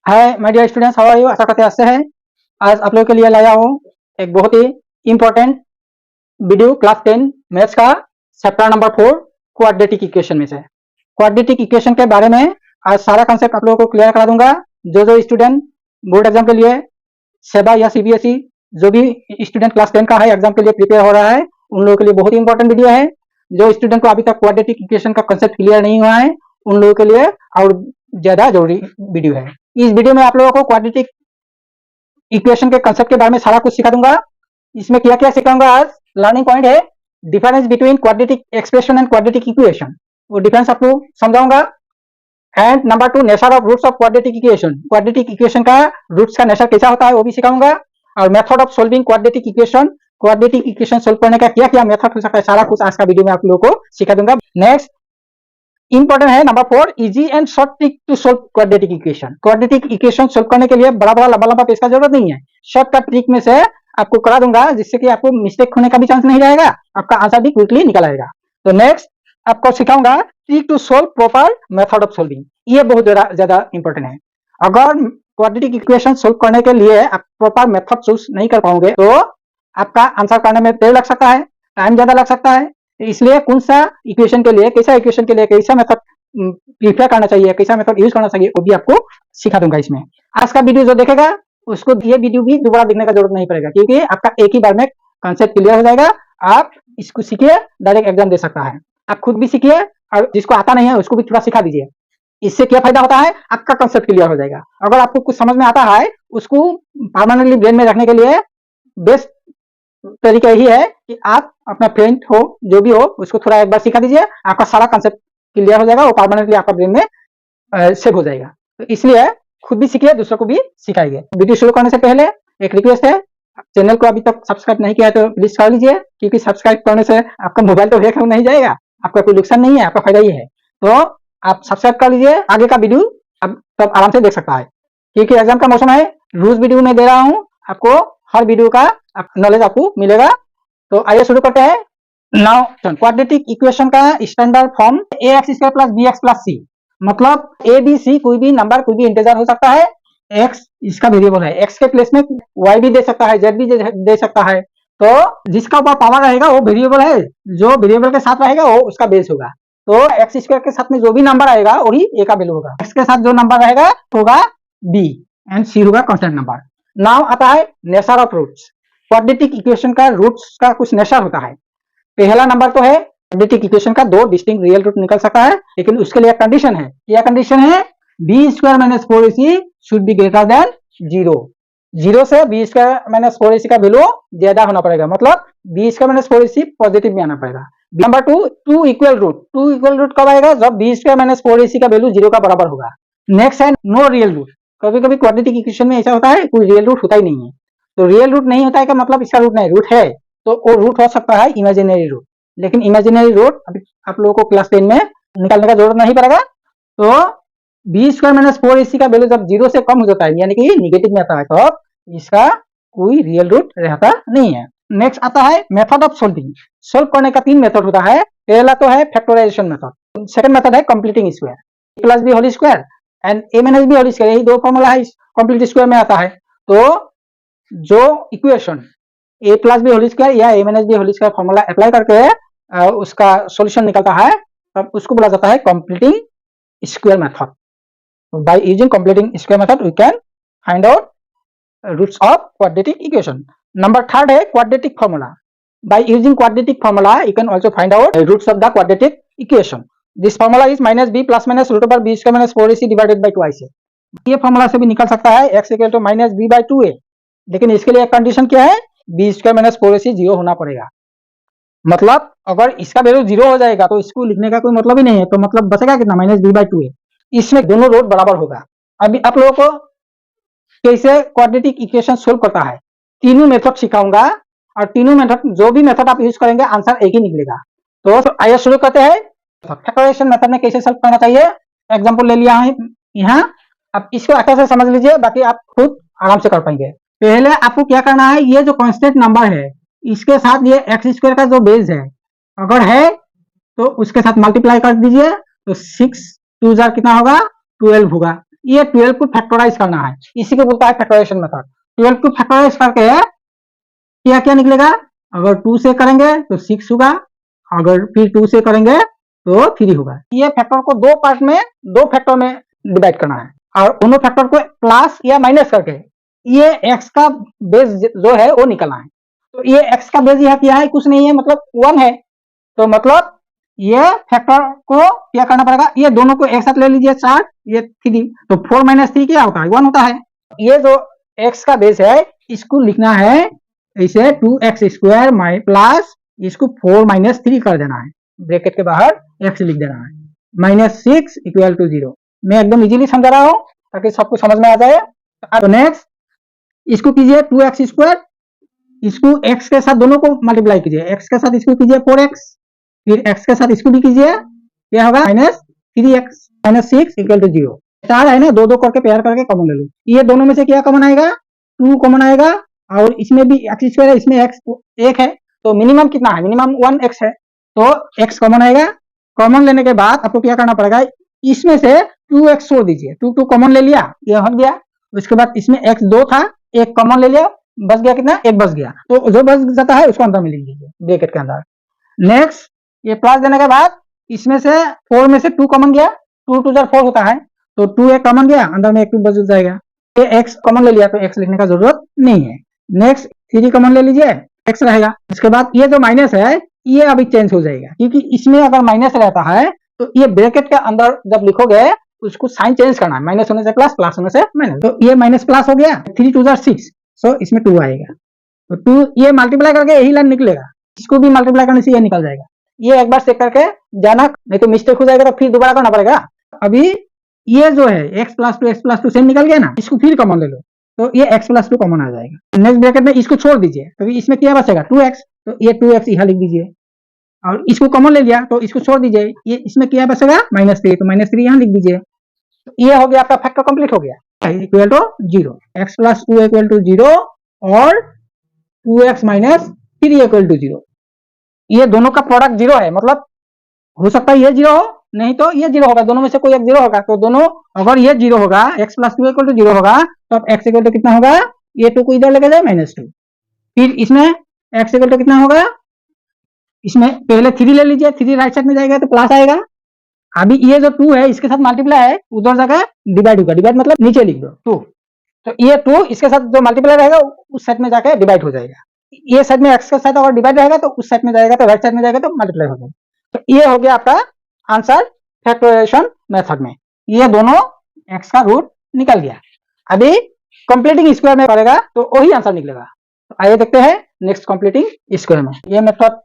Hi my dear students, how are you? आशा करते हैं अच्छे हैं। आज आप लोगों के लिए लाया हूँ एक बहुत ही इम्पोर्टेंट वीडियो क्लास 10 मैथ्स का चैप्टर नंबर 4 क्वाड्रेटिक इक्वेशन में से। क्वाड्रेटिक इक्वेशन के बारे में आज सारा कंसेप्ट आप लोगों को क्लियर करा दूंगा। जो स्टूडेंट बोर्ड एग्जाम के लिए सेबा या सीबीएसई जो भी स्टूडेंट क्लास 10 का है एग्जाम के लिए प्रिपेयर हो रहा है, उन लोगों के लिए बहुत ही इंपॉर्टेंट वीडियो है। जो स्टूडेंट को अभी तक क्वाड्रेटिक इक्वेशन का कंसेप्ट क्लियर नहीं हुआ है, उन लोगों के लिए और ज्यादा जरूरी वीडियो है। इस वीडियो में आप लोगों को क्वाड्रेटिक इक्वेशन के कंसेप्ट के बारे में सारा कुछ सिखा दूंगा। इसमें क्या क्या सिखाऊंगा आज? लर्निंग पॉइंट है difference between quadratic expression and quadratic equation, वो डिफरेंस आपको समझाऊंगा। And number 2 nature of roots of quadratic equation, quadratic equation का रूट्स का नेचर कैसा होता है वो भी सिखाऊंगा। और method of solving quadratic equation, quadratic equation solve करने का क्या क्या मेथड हो सकता है, सारा कुछ आज का वीडियो में आप लोगों को सिखा दूंगा। नेक्स्ट इंपॉर्टेंट है number 4 easy and short trick to solve quadratic equation. Quadratic equation solve करने के लिए बड़ा बड़ा लंबा लंबा पेज का जरूरत नहीं है, शॉर्टकट ट्रिक में से आपको करा दूंगा, जिससे कि आपको मिस्टेक होने का भी चांस नहीं रहेगा, आपका आंसर भी क्विकली निकल आएगा। तो नेक्स्ट आपको सिखाऊंगा trick to solve proper method of solving, ये बहुत ज्यादा इंपॉर्टेंट है। अगर क्वाड्रेटिक इक्वेशन सोल्व करने के लिए आप प्रॉपर मेथड चूज नहीं कर पाओगे तो आपका आंसर करने में देर लग सकता है, टाइम ज्यादा लग सकता है। इसलिए कौन सा इक्वेशन के लिए कैसा मेथड प्रीफर करना चाहिए, कैसा मेथड यूज करना चाहिए, वो भी आपको सिखा दूंगा इसमें। आज का वीडियो जो देखेगा उसको ये वीडियो भी दोबारा देखने का जरूरत नहीं पड़ेगा, क्योंकि आपका एक ही बार में कॉन्सेप्ट क्लियर हो जाएगा। आप इसको सीखिए, डायरेक्ट एग्जाम दे सकता है। आप खुद भी सीखिए और जिसको आता नहीं है उसको भी थोड़ा सिखा दीजिए। इससे क्या फायदा होता है, आपका कॉन्सेप्ट क्लियर हो जाएगा। अगर आपको कुछ समझ में आता है, उसको परमानेंटली ब्रेन में रखने के लिए बेस्ट तरीका यही है कि आप अपना फ्रेंड हो जो भी हो उसको थोड़ा एक बार सिखा दीजिए, आपका सारा कंसेप्ट क्लियर हो जाएगा, वो परमानेंटली आपका ब्रेन में सेव हो जाएगा। तो इसलिए खुद भी सीखिए, दूसरों को भी सिखाइए। वीडियो शुरू करने से पहले एक रिक्वेस्ट है, चैनल को अभी तक सब्सक्राइब नहीं किया है तो प्लीज कर लीजिए, क्योंकि सब्सक्राइब करने से आपका मोबाइल तो हैक नहीं जाएगा, आपका कोई नुकसान नहीं है, आपका फायदा ही है। तो आप सब्सक्राइब कर लीजिए, आगे का वीडियो अब तब आराम से देख सकता है, क्योंकि एग्जाम का मौसम है। रोज वीडियो में दे रहा हूँ आपको, हर वीडियो का नॉलेज आपको मिलेगा। तो आइए शुरू करते हैं। नाउ क्वाड्रेटिक इक्वेशन का standard form ax² + bx + c, मतलब a b c कोई भी नंबर, कोई भी इंटीजर हो सकता है। x इसका वेरिएबल है, x के प्लेस में y भी दे सकता है, z भी दे सकता है। तो जिसका ऊपर पावर रहेगा वो वेरिएबल है, जो वेरिएबल के साथ रहेगा वो उसका बेस होगा। तो x² के साथ में जो भी नंबर आएगा वही a का वैल्यू होगा, x के साथ जो नंबर रहेगा होगा b एंड c होगा कांस्टेंट नंबर। नाउ आता है nature of roots. Quadratic equation का रूट्स का कुछ नेचर होता है। पहला नंबर तो है क्वाड्रेटिक इक्वेशन का दो डिस्टिंक्ट रियल रूट निकल सकता है, लेकिन उसके लिए कंडीशन है। क्या कंडीशन है? b² - 4ac should be greater than 0। 0 से b² - 4ac का वैल्यू ज्यादा होना पड़ेगा, मतलब b² - 4ac पॉजिटिव में आना पड़ेगा। नंबर 2 इक्वल रूट कब आएगा? जब b² - 4ac का वैल्यू 0 का बराबर होगा। नेक्स्ट है नो रियल रूट। कभी कभी क्वाड्रेटिक इक्वेशन में ऐसा होता है कोई रियल रूट होता ही नहीं है। तो रियल रूट नहीं होता है का मतलब इसका रूट नहीं, रूट है तो वो रूट हो सकता है इमेजिनरी रूट, लेकिन इमेजिनरी रूट अभी आप लोगों को क्लास 10 में निकालने का जरूरत नहीं पड़ेगा। तो b² - 4ac का वैल्यू जब 0 से कम हो जाता है, यानी कि निगेटिव में आता है, तो इसका कोई रियल रूट रहता नहीं है। नेक्स्ट आता है मेथड ऑफ सोल्विंग। सोल्व करने का 3 मेथड होता है। पहला तो है फैक्टराइजेशन मेथड, सेकंड मेथड है completing square, a + b whole square and a - b whole square, यही दो फॉर्मूला है कंप्लीट स्क्वायर में आता है। तो जो equation a + b whole square या a - b whole square formula apply करके उसका सॉल्यूशन निकलता है, तब उसको बोला जाता है completing square method. By using completing square method we can find out roots of quadratic equation. Number 3 है quadratic formula. By using quadratic formula you can also find out roots of the quadratic equation. This formula is -b + √b² - 4ac divided by 2ac। ये formula से भी निकल सकता है x = -b/2a, लेकिन इसके लिए एक कंडीशन क्या है? b² - 4ac 0 होना पड़ेगा। मतलब अगर इसका वैल्यू 0 हो जाएगा तो इसको लिखने का कोई मतलब ही नहीं है, तो मतलब बचेगा कितना? -b/2a। इसमें दोनों रूट बराबर होगा। अभी आप लोगों को कैसे क्वाड्रेटिक इक्वेशन सोल्व करता है, तीनों मेथड सिखाऊंगा, और तीनों मेथड जो भी मेथड आप यूज करेंगे आंसर एक ही निकलेगा। तो आइए शुरू करते हैं। फैक्टराइजेशन मेथड में कैसे सोल्व करना चाहिए, एग्जांपल ले लिया है यहाँ। अब इसको अच्छे से समझ लीजिए, बाकी आप खुद आराम से कर पाएंगे। पहले आपको क्या करना है, ये जो कांस्टेंट नंबर है इसके साथ ये x² का जो बेस है अगर है तो उसके साथ मल्टीप्लाई कर दीजिए, तो 6 2 कितना होगा? 12 होगा। ये 12 को फैक्टराइज करना है, इसी को बोलता है फैक्टराइजेशन मेथड। 12 को फैक्टराइज करके क्या क्या निकलेगा, अगर 2 से करेंगे तो 6 होगा, अगर फिर 2 से करेंगे तो 3 होगा। ये फैक्टर को दो पार्ट में, दो फैक्टर में डिवाइड करना है और दोनों फैक्टर को प्लस या माइनस करके ये x का बेस जो है वो निकलना है। तो ये x का बेस यह क्या है, कुछ नहीं है, मतलब 1 है। तो मतलब ये फैक्टर को क्या करना पड़ेगा, ये दोनों को एक साथ ले लीजिए 4, ये 3, तो 4 - 3 क्या होता है, 1 होता है। ये जो x का बेस है इसको लिखना है इसे 2x² प्लस इसको 4 - 3 कर देना है, ब्रैकेट के बाहर x लिख देना है, -6 = 0। मैं एकदम इजीली समझा रहा हूं ताकि सबको समझ में आ जाए। तो नेक्स्ट इसको कीजिए 2x², इसको x के साथ दोनों को मल्टीप्लाई कीजिए, x के साथ इसको कीजिए 4x, फिर x के साथ इसको भी कीजिए, क्या होगा -3x, -6 = 0। 4 है ना, दो दो करके पेयर करके कॉमन ले लो, ये दोनों में से क्या कॉमन आएगा, 2 कॉमन आएगा, और इसमें भी x² है, इसमें x 1 है, तो मिनिमम कितना है, मिनिमम 1x है, तो x कॉमन आएगा। कॉमन लेने के बाद आपको क्या करना पड़ेगा, इसमें से 2x छोड़ दीजिए, 2 कॉमन ले लिया, ये हट गया। उसके बाद इसमें x 2 था, 1 कॉमन ले लिया, बच गया कितना, 1 बच गया, तो जो बच जाता है उसको अंदर में लिख लीजिए ब्रैकेट के अंदर। नेक्स्ट ये प्लस देने के बाद इसमें से 4 में से 2 कॉमन गया, 2 2 4 होता है, तो 2 एक कॉमन गया, अंदर में 1 2 बच जाएगा। ये x कॉमन ले लिया तो x लिखने का जरूरत नहीं है। नेक्स्ट 3 कॉमन ले लीजिए, x रहेगा। उसके बाद ये जो माइनस है ये अभी चेंज हो जाएगा, क्योंकि इसमें अगर माइनस रहता है तो ये ब्रैकेट के अंदर जब लिखोगे उसको साइन चेंज करना है, माइनस होने से प्लस, प्लस होने से माइनस, तो ये माइनस प्लस हो गया, 3 2 6, सो इसमें 2 आएगा, तो 2 ये मल्टीप्लाई करके यही लाइन निकलेगा, इसको भी मल्टीप्लाई करने से ये निकल जाएगा। ये एक बार चेक करके जाना, नहीं तो मिस्टेक हो जाएगा तो फिर दोबारा करना पड़ेगा। अभी ये जो है x + 2 x + 2 सेम निकल गया ना, इसको फिर कॉमन ले लो, तो ये x + 2 कॉमन आ जाएगा। नेक्स्ट ब्रैकेट में इसको छोड़ दीजिए, तो इसमें क्या बचेगा 2x, तो ये 2x यहाँ लिख दीजिए, और इसको कॉमन ले लिया तो इसको छोड़ दीजिए, ये इसमें क्या बचेगा -3, तो -3 यहाँ लिख दीजिए। तो ये हो गया आपका फैक्टर कंप्लीट हो गया, इक्वल टू 0, x + 2 = 0 और 2x - 3 = 0। ये दोनों का प्रोडक्ट 0 है, मतलब हो सकता है ये 0 हो, नहीं तो ये 0 होगा, दोनों में से कोई एक 0 होगा, तो दोनों अगर ये 0 होगा, x + 2 = 0 होगा, तो अब x = कितना होगा, ये 2 को इधर लेके जाए -2, फिर इसमें x = कितना होगा, इसमें पहले 3 ले लीजिए, 3 राइट साइड में जाएगा तो प्लस आएगा। अभी ये जो 2 है इसके साथ मल्टीप्लाई है, उधर जगह डिवाइड होगा, डिवाइड मतलब नीचे लिख दो 2, तो ये 2 इसके साथ जो मल्टीप्लाई रहेगा उस साइड में जाके डिवाइड हो जाएगा। ये साइड में x के साथ अगर डिवाइड रहेगा तो उस साइड में जाएगा, तो राइट साइड में जाएगा तो मल्टीप्लाई हो जाएगा। तो ये हो गया आपका आंसर फैक्टराइजेशन मेथड में, ये दोनों x का रूट निकल गया। अभी कंप्लीटिंग स्क्वायर में करेगा तो वही आंसर निकलेगा। तो आइए देखते हैं नेक्स्ट कंप्लीटिंग स्क्वायर में। ये मेथड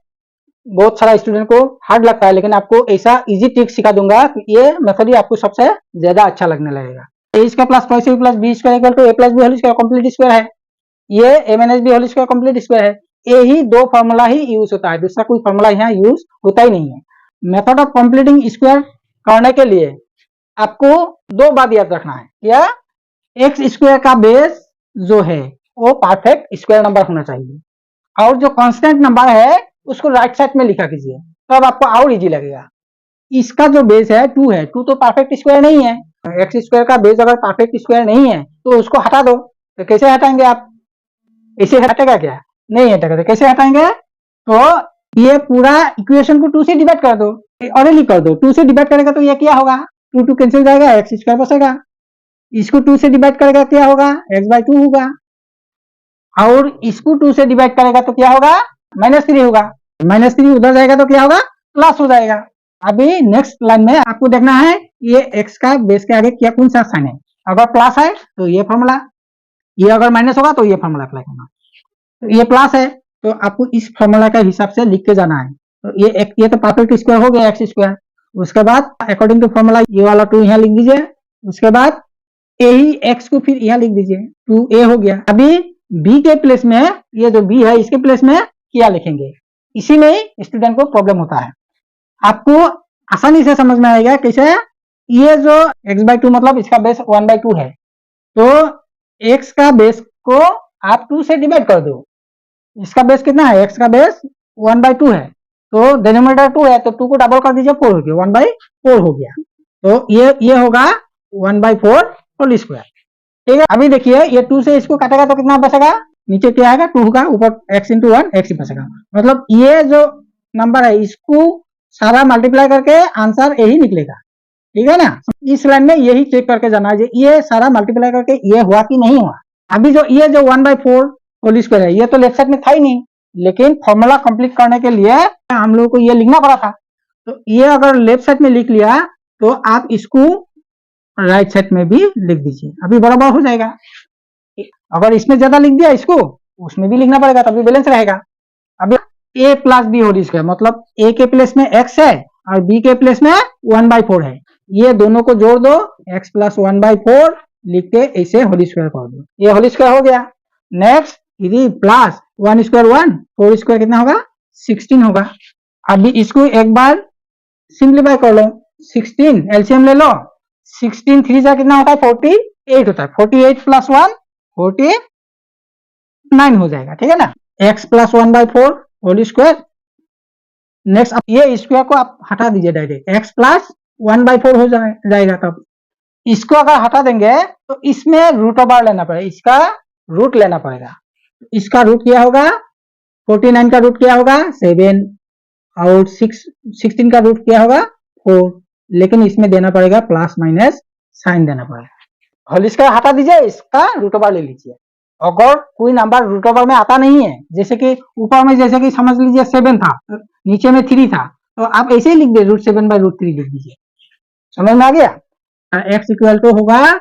बहुत सारा स्टूडेंट को हार्ड लगता है, लेकिन आपको ऐसा इजी ट्रिक सिखा दूंगा कि ये मेथड ही आपको सबसे ज्यादा अच्छा लगने लगेगा। a² + 5ab + b² = a + b whole square complete square है, ये a - b whole square complete square है। यही दो फार्मूला ही यूज होता है, दूसरा कोई फार्मूला यहाँ यूज होता ही नहीं है। मेथड ऑफ कंप्लीटिंग स्क्वायर करने के लिए आपको दो बात याद रखना है, क्या x² का बेस जो है वो परफेक्ट स्क्वायर नंबर होना चाहिए, और जो कांस्टेंट नंबर है उसको राइट साइड में लिखा कीजिए, तब आपको और इजी लगेगा। इसका जो बेस है 2 है, 2 तो परफेक्ट स्क्वायर नहीं है, x² का बेस अगर परफेक्ट स्क्वायर नहीं है तो उसको हटा दो। तो कैसे हटाएंगे आप, ऐसे हटेगा क्या, नहीं हटेगा, तो कैसे हटाएंगे, तो ये पूरा इक्वेशन को 2 से डिवाइड कर दो, और लिख कर दो, 2 से डिवाइड करेगा तो ये क्या होगा, 2 2 कैंसिल जाएगा, x² बचेगा, इसको 2 से डिवाइड करेगा क्या होगा, x/2 होगा, और इसको 2 से डिवाइड करेगा तो क्या होगा, -3 होगा, -3 उधर जाएगा तो क्या होगा, प्लस हो जाएगा। अभी नेक्स्ट लाइन में आपको देखना है ये x का बेस के आगे क्या कौन सा साइन है, अगर प्लस है तो ये फॉर्मूला, ये अगर माइनस होगा तो ये फॉर्मूला अप्लाई करना, तो ये प्लस है तो आपको इस फॉर्मूला के हिसाब से लिख के जाना है। तो ये तो परफेक्ट स्क्वायर हो गया x², उसके बाद अकॉर्डिंग टू फॉर्मूला ये वाला 2 यहाँ लिख दीजिए, उसके बाद यही x को फिर यहाँ लिख दीजिए, 2a हो गया। अभी b के प्लेस में, ये जो b है इसके प्लेस में क्या लिखेंगे, इसी में स्टूडेंट को प्रॉब्लम होता है। आपको आसानी से समझ में आएगा कैसे, ये जो x/2 मतलब इसका बेस 1/2 है, तो x का बेस को आप 2 से डिवाइड कर दो, इसका बेस कितना है, x का बेस 1/2 है, तो डिनोमिनेटर 2 है, तो 2 को डबल कर दीजिए, 4 हो गया, 1/4 हो गया, तो ये होगा 1/4 होल स्क्वायर। ठीक है, अभी देखिए ये 2 से इसको काटेगा तो कितना बचेगा, नीचे क्या आएगा 2 होगा, ऊपर x इंटू 1 x ही बचेगा। मतलब ये जो नंबर है इसको सारा मल्टीप्लाई करके आंसर यही निकलेगा। ठीक है ना, इस लाइन में यही चेक करके जाना है ये सारा मल्टीप्लाई करके ये हुआ कि नहीं हुआ। अभी जो ये जो 1/4 होल स्क्वायर है ये तो लेफ्ट साइड में था ही नहीं, लेकिन फॉर्मूला कंप्लीट करने के लिए हम लोगों को ये लिखना पड़ा था। तो ये अगर लेफ्ट साइड में लिख लिया तो आप इसको राइट साइड में भी लिख दीजिए, अभी बराबर हो जाएगा। अगर इसमें ज्यादा लिख दिया इसको उसमें भी लिखना पड़ेगा तभी बैलेंस रहेगा। अभी a plus B whole square मतलब a के प्लेस में x है और b के प्लेस में 1/4 है, ये दोनों को जोड़ दो, x प्लस 1/4 लिख के ऐसे होल स्क्वायर कर दो, ये होल स्क्वायर हो गया। नेक्स्ट यदि प्लस 1 स्क्वायर 1 4 स्क्वायर कितना होगा 16 होगा। अभी इसको एक बार सिंप्लीफाई कर लो, 16 एलसीएम ले लो, 16 3 जा कितना होता है 48 होता है, 48 प्लस 1 49 हो जाएगा। ठीक है ना, x plus 1/4 whole square. Next ये स्क्वायर को आप हटा दीजिए डायरेक्ट, x प्लस 1/4 हो जाएगा। तब इसको अगर हटा देंगे तो इसमें रूट ओवर लेना पड़ेगा, इसका रूट लेना पड़ेगा। इसका रूट क्या होगा 49 का रूट क्या होगा 7 और 16 का रूट क्या होगा 4, लेकिन इसमें देना पड़ेगा प्लस माइनस साइन देना पड़ेगा। होल स्क्वायर हटा दीजिए, इसका रूट ओवर ले लीजिए। अगर कोई नंबर रूट ओवर में आता नहीं है, जैसे कि ऊपर में जैसे कि समझ लीजिए 7 था नीचे में 3 था, तो आप ऐसे ही लिख दे √7/√3 लिख दीजिए। समझ में आ गया। x इक्वल टू होगा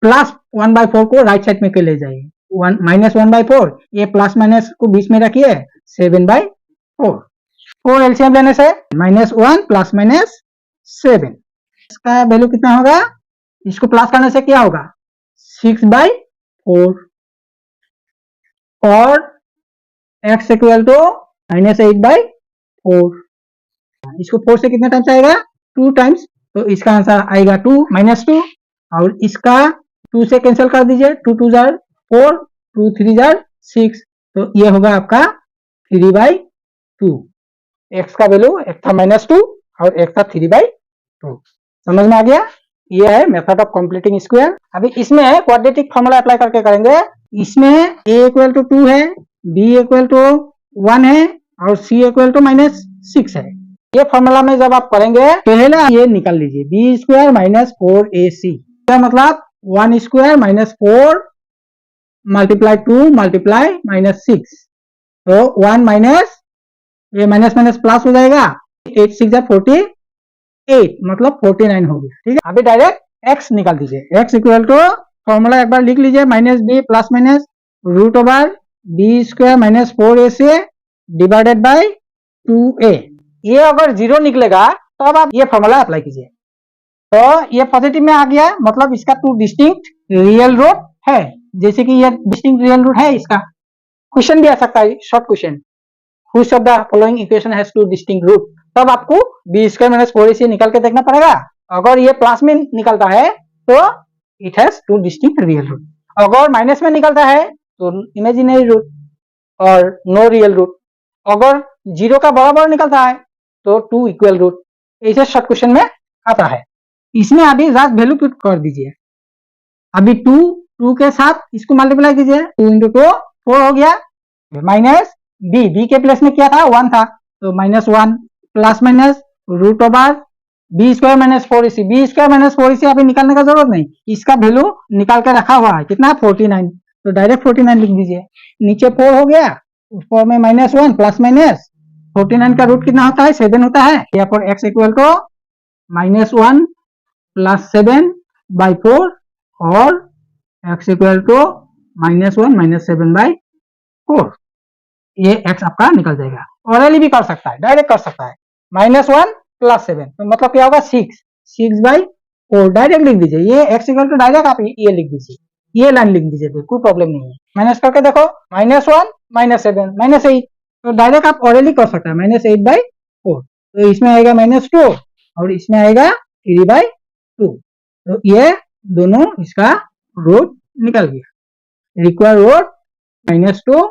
प्लस 1/4 को राइट साइड में के ले जाइए, -1/4 ये प्लस माइनस को बीच में रखिए 7/4, 4 एलसीएम लेने से -1 प्लस माइनस 7, इसका वैल्यू कितना होगा, इसको प्लस करने से क्या होगा 6/4 और x इक्वल टू -8/4, इसको 4 से कितना टाइम्स आएगा 2 टाइम्स, तो इसका आंसर आएगा 2 -2 और इसका 2 से कैंसिल कर दीजिए, 2 2 जार 4 2 3 जार 6, तो ये होगा आपका 3/2। x का वैल्यू एक था -2 और एक था 3/2। समझ में आ गया। ये है मेथड ऑफ कंप्लीटिंग स्क्वायर। अभी इसमें क्वाड्रेटिक फॉर्मूला अप्लाई करके करेंगे। इसमें a इक्वल टू 2 है, b इक्वल टू 1 है और c इक्वल टू -6 है। ये फॉर्मूला में जब आप करेंगे पहले ये निकाल लीजिए b स्क्वायर -4ac, क्या मतलब 1 स्क्वायर -4 मल्टीप्लाई 2 मल्टीप्लाई -6, तो 1 माइनस ये माइनस माइनस प्लस हो जाएगा, 8 6 48 मतलब 49 हो गया। ठीक है, अभी डायरेक्ट x निकाल दीजिए। x इक्वल टू फॉर्मूला एक बार लिख लीजिए -b plus minus √b square -4ac divided bye 2a। ये अगर 0 निकलेगा तब आप ये फॉर्मूला अप्लाई कीजिए, तो ये पॉजिटिव में आ गया, मतलब इसका 2 डिस्टिंक्ट रियल रूट है, जैसे कि ये डिस्टिंक्ट रियल रूट है। इसका क्वेश्चन भी आ सकता है, short question, which of the following equation has 2 distinct root, तब आपको b स्क्वायर -4ac निकाल के देखना पड़ेगा। अगर ये प्लस में निकलता है तो it has 2 distinct real root, अगर माइनस में निकलता है तो इमेजिनरी रूट और नो रियल रूट, अगर 0 का बराबर निकलता है तो 2 इक्वल रूट, ऐसे शॉर्ट क्वेश्चन में आता है। इसमें अभी जस्ट वैल्यू पुट कर दीजिए, अभी 2 के साथ इसको मल्टीप्लाई कीजिए, 2 × 2 4 हो गया, माइनस b के प्लेस में क्या था 1 था, तो -1 plus minus √b square -4ac, b square -4ac अभी निकालने का जरूरत नहीं, इसका वैल्यू निकाल के रखा हुआ है कितना 49, तो डायरेक्ट 49 लिख दीजिए। नीचे 4 हो गया, ऊपर में -1 प्लस माइनस 49 का रूट कितना होता है 7 होता है, यहाँ पर x इक्वल टू -1 प्लस 7/4 और x इक्वल टू -1 -7/4, ये x आपका निकल जाएगा। ऑरली भी कर सकता है, डायरेक्ट कर सकता है, -1 प्लस 7 तो मतलब क्या होगा 6/4 डायरेक्ट लिख दीजिए। ये x इक्वल टू डायरेक्ट आप ये लिख दीजिए, ये लाइन लिख दीजिए, कोई प्रॉब्लम नहीं है। माइनस करके देखो -1 -7 -8, तो डायरेक्ट आप ऑरली कर सकते हैं -8/4, तो इसमें आएगा -2 और इसमें आएगा 3/2, तो ये दोनों इसका रूट निकल गया। Require root -2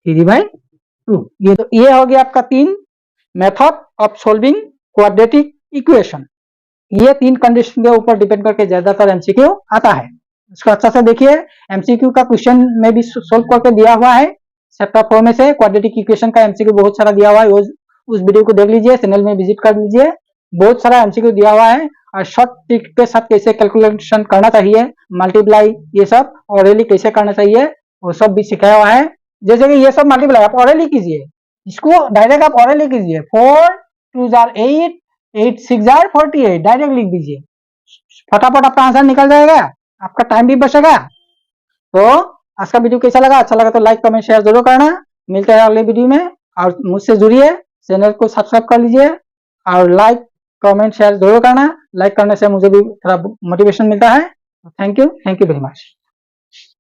3/2। ये हो गया आपका 3 method of solving quadratic equation. ये 3 कंडीशन के ऊपर डिपेंड करके ज्यादातर एमसीक्यू आता है। इसको अच्छा से देखिए, एमसीक्यू का क्वेश्चन में भी सोल्व करके दिया हुआ है चैप्टर 4 में से। क्वाड्रेटिक इक्वेशन का एमसीक्यू बहुत सारा दिया हुआ है, उस वीडियो को देख लीजिए, चैनल में विजिट कर लीजिए, बहुत सारा एमसीक्यू दिया हुआ है। और शॉर्ट ट्रिक के साथ कैसे कैलकुलेशन करना चाहिए, मल्टीप्लाई, ये सब ऑरेली कैसे करना चाहिए, वो सब भी सिखाया हुआ है। जैसे कि ये सब मल्टीप्लाई आप ऑरेली कीजिए, इसको डायरेक्ट आप ऑरेली कीजिए, 4 2 जार 8, 8 6 जार 48, डायरेक्ट लिख दीजिए, फटाफट आपका आंसर निकल जाएगा, आपका टाइम भी बचेगा। तो आज का वीडियो कैसा लगा? अच्छा लगा तो लाइक कमेंट शेयर जरूर करना। मिलते हैं अगले वीडियो में, और मुझसे जुड़िए, चैनल को सब्सक्राइब कर लीजिए और लाइक कमेंट शेयर जरूर करना। लाइक करने से मुझे भी थोड़ा मोटिवेशन मिलता है। Thank you very much.